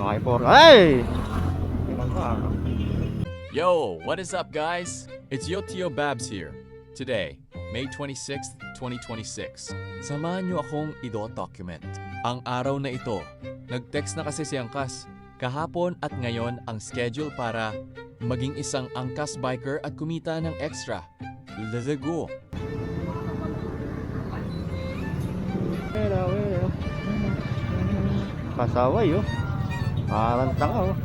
Okay, for ay! Yo, what is up guys? It's your Tio Babs here. Today, May 26th, 2026. Samahan niyo akong i-document. Ang araw na ito, nag-text na kasi si Angkas. Kahapon at ngayon ang schedule para maging isang angkas biker at kumita ng extra. Let's go! Kasaway, oh. Parang tanga, oh.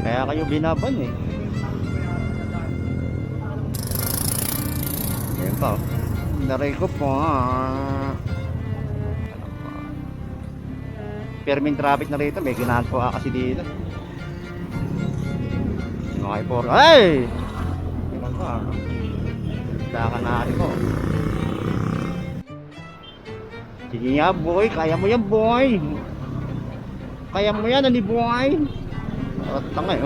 Kaya kayo binaban, eh. Ayan pa, oh. Naray ko po, Permin traffic na rito. May ginahan po kasi dito. Okay po. Ay! Ayan pa, Daka na rin ko. Sige nga, boy. Kaya mo yan, boy. Kaya mo yan, ani boy. Tanga, eh.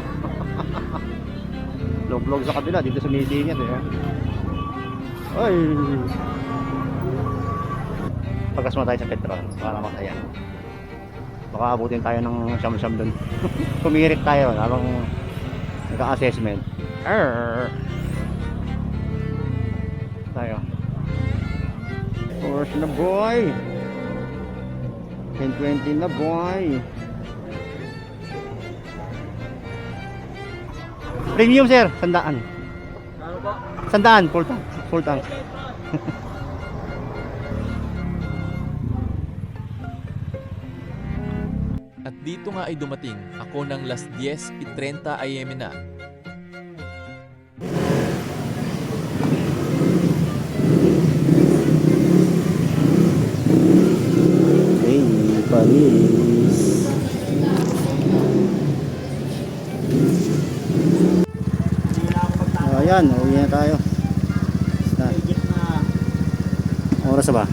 Log-log sa kabila. Dito sumisingit, eh. Ay! Pagkas mo tayo sa petrol para makayan. Baka abutin tayo ng siyam-siyam dun. Kumirit tayo habang nagka-assessment. Tayo. Course na, boy. 10-20 na, boy. Premium, sir. 100. Ano po? 100. Full tank. At dito nga ay dumating ako ng las 10:30 AM na. Hey, panis. Ayan, uwi na tayo. Oras na ba?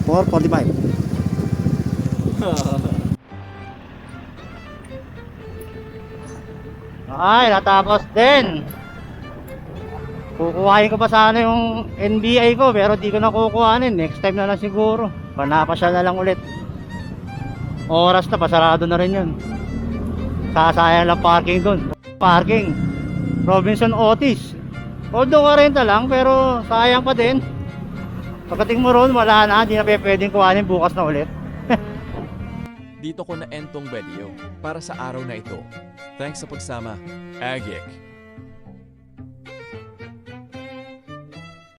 4:45. Ay, natapos din. Kukuhain ko pa sana yung NBI ko pero di ko na kukuhanin. Next time na lang siguro. Panapasyal na lang ulit. Oras na, pasarado na rin yun. Sasayang lang parking dun. Parking Robinson Otis. Although 40 lang pero sayang pa din. Pagdating mo ron, wala na. Hindi na pwedeng kuhanin, bukas na ulit. Dito ko na end tong video para sa araw na ito. Thanks sa pagsama. Agik!